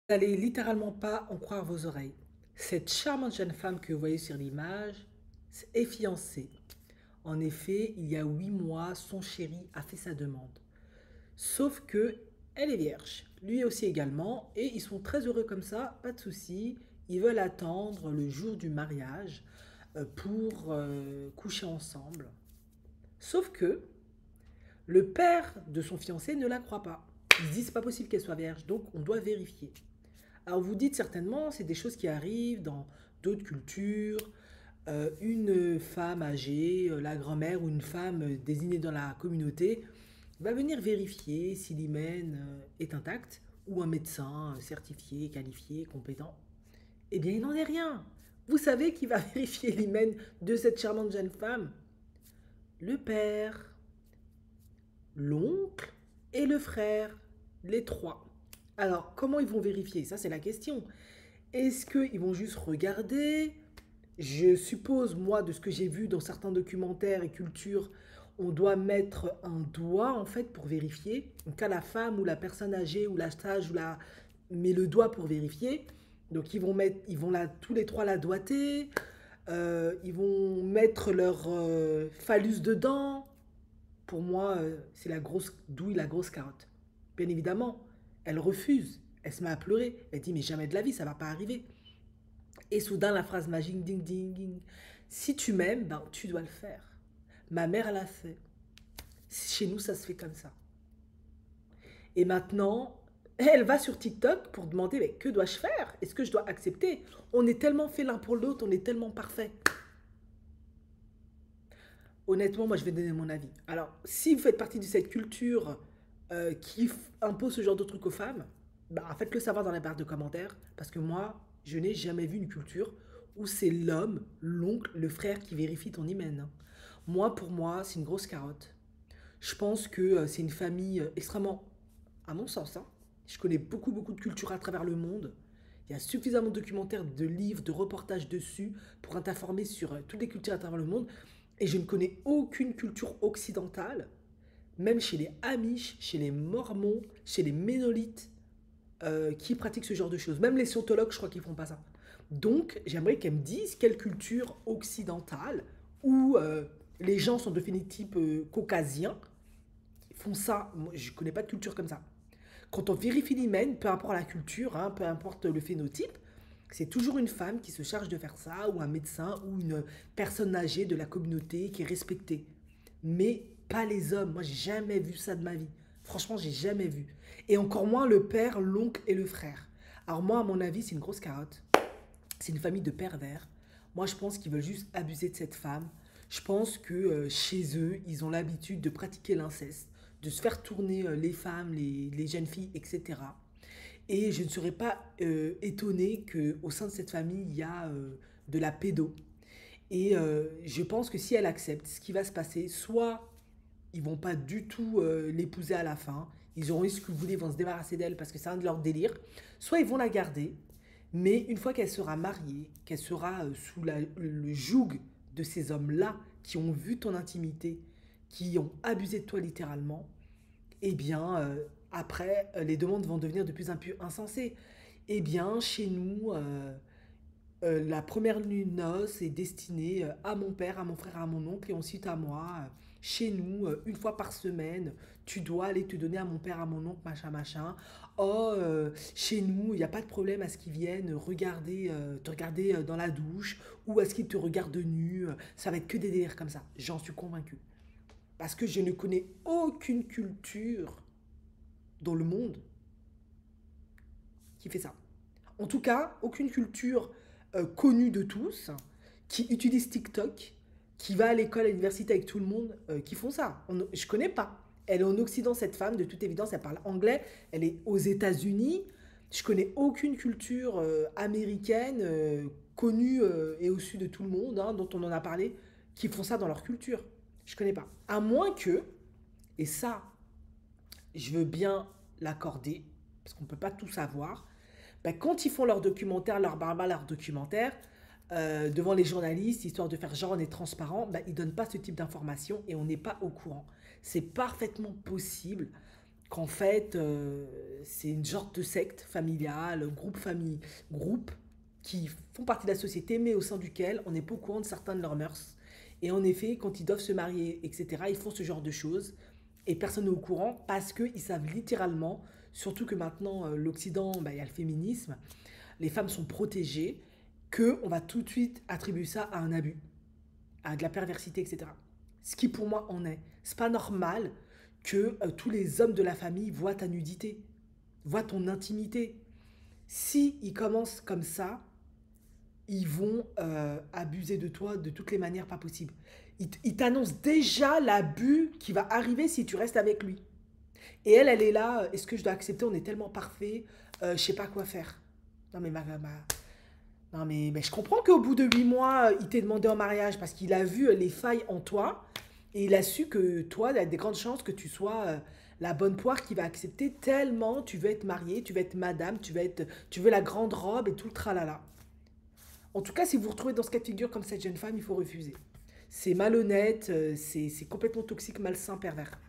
Vous n'allez littéralement pas en croire vos oreilles. Cette charmante jeune femme que vous voyez sur l'image est fiancée. En effet, il y a 8 mois, son chéri a fait sa demande. Sauf que elle est vierge, lui aussi également, et ils sont très heureux comme ça, pas de souci. Ils veulent attendre le jour du mariage pour coucher ensemble. Sauf que le père de son fiancé ne la croit pas. Il se dit c'est pas possible qu'elle soit vierge, donc on doit vérifier. Alors vous dites certainement, c'est des choses qui arrivent dans d'autres cultures. Une femme âgée, la grand-mère ou une femme désignée dans la communauté va venir vérifier si l'hymen est intact ou un médecin certifié, qualifié, compétent. Eh bien, il n'en est rien. Vous savez qui va vérifier l'hymen de cette charmante jeune femme? Le père, l'oncle et le frère, les trois. Alors, comment ils vont vérifier? Ça, c'est la question. Est-ce qu'ils vont juste regarder? Je suppose, moi, de ce que j'ai vu dans certains documentaires et cultures, on doit mettre un doigt, en fait, pour vérifier. Donc, à la femme ou la personne âgée ou la sage ou la... met le doigt pour vérifier. Donc, tous les trois la doigter. Ils vont mettre leur phallus dedans. Pour moi, c'est la grosse douille, la grosse carotte. Bien évidemment, elle refuse. Elle se met à pleurer. Elle dit, mais jamais de la vie, ça va pas arriver. Et soudain, la phrase magique, ding, ding, ding. Si tu m'aimes, ben, tu dois le faire. Ma mère l'a fait. Chez nous, ça se fait comme ça. Et maintenant, elle va sur TikTok pour demander, mais que dois-je faire? Est-ce que je dois accepter? On est tellement fait l'un pour l'autre, on est tellement parfait. Honnêtement, moi, je vais donner mon avis. Alors, si vous faites partie de cette culture qui impose ce genre de truc aux femmes, bah, faites-le savoir dans la barre de commentaires, parce que moi, je n'ai jamais vu une culture où c'est l'homme, l'oncle, le frère qui vérifie ton hymen. Moi, pour moi, c'est une grosse carotte. Je pense que c'est une famille extrêmement, à mon sens, hein, je connais beaucoup, beaucoup de cultures à travers le monde. Il y a suffisamment de documentaires, de livres, de reportages dessus pour t'informer sur toutes les cultures à travers le monde. Et je ne connais aucune culture occidentale, même chez les Amish, chez les Mormons, chez les Ménolites, qui pratiquent ce genre de choses. Même les scientologues, je crois qu'ils font pas ça. Donc, j'aimerais qu'elles me disent quelle culture occidentale, où les gens sont de type caucasiens, font ça. Moi, je ne connais pas de culture comme ça. Quand on vérifie l'hymen, peu importe la culture, hein, peu importe le phénotype, c'est toujours une femme qui se charge de faire ça, ou un médecin, ou une personne âgée de la communauté qui est respectée. Mais pas les hommes. Moi, j'ai jamais vu ça de ma vie. Franchement, j'ai jamais vu. Et encore moins le père, l'oncle et le frère. Alors moi, à mon avis, c'est une grosse carotte. C'est une famille de pervers. Moi, je pense qu'ils veulent juste abuser de cette femme. Je pense que chez eux, ils ont l'habitude de pratiquer l'inceste, de se faire tourner les femmes, les jeunes filles, etc. Et je ne serais pas étonnée qu'au sein de cette famille, il y a de la pédo. Et je pense que si elle accepte, ce qui va se passer, soit ils vont pas du tout l'épouser à la fin, ils auront eu ce que vous voulez, ils vont se débarrasser d'elle parce que c'est un de leurs délires, soit ils vont la garder, mais une fois qu'elle sera mariée, qu'elle sera sous le joug de ces hommes-là qui ont vu ton intimité, qui ont abusé de toi littéralement, eh bien, après, les demandes vont devenir de plus en plus insensées. Eh bien, chez nous, la première nuit de noces est destinée à mon père, à mon frère, à mon oncle et ensuite à moi. Chez nous, une fois par semaine, tu dois aller te donner à mon père, à mon oncle, machin, machin. Oh, chez nous, il n'y a pas de problème à ce qu'ils viennent regarder, te regarder dans la douche ou à ce qu'ils te regardent nu. Ça va être que des délires comme ça. J'en suis convaincue. Parce que je ne connais aucune culture dans le monde qui fait ça. En tout cas, aucune culture connue de tous qui utilise TikTok, qui va à l'école, à l'université avec tout le monde, qui font ça. Je connais pas. Elle est en Occident, cette femme, de toute évidence, elle parle anglais, elle est aux États-Unis. Je connais aucune culture américaine connue et au sud de tout le monde, hein, dont on en a parlé, qui font ça dans leur culture. Je connais pas. À moins que, et ça, je veux bien l'accorder, parce qu'on ne peut pas tout savoir, ben, quand ils font leur documentaire, leur barba, leur documentaire, devant les journalistes, histoire de faire genre on est transparent, ben, ils ne donnent pas ce type d'informations et on n'est pas au courant. C'est parfaitement possible qu'en fait, c'est une genre de secte familiale, groupe qui font partie de la société, mais au sein duquel on n'est pas au courant de certains de leurs mœurs. Et en effet, quand ils doivent se marier, etc., ils font ce genre de choses. Et personne n'est au courant parce qu'ils savent littéralement, surtout que maintenant, l'Occident, bah, il y a le féminisme, les femmes sont protégées, qu'on va tout de suite attribuer ça à un abus, à de la perversité, etc. Ce qui pour moi en est. C'est pas normal que tous les hommes de la famille voient ta nudité, voient ton intimité. Si ils commencent comme ça, ils vont abuser de toi de toutes les manières pas possibles. Ils t'annoncent déjà l'abus qui va arriver si tu restes avec lui. Et elle est là, est-ce que je dois accepter? On est tellement parfait, je sais pas quoi faire. Non mais non mais je comprends qu'au bout de 8 mois, il t'ait demandé en mariage parce qu'il a vu les failles en toi et il a su que toi, il y a des grandes chances que tu sois la bonne poire qui va accepter tellement tu veux être mariée, tu veux être madame, tu veux la grande robe et tout le tralala. En tout cas, si vous vous retrouvez dans ce cas de figure comme cette jeune femme, il faut refuser. C'est malhonnête, c'est complètement toxique, malsain, pervers.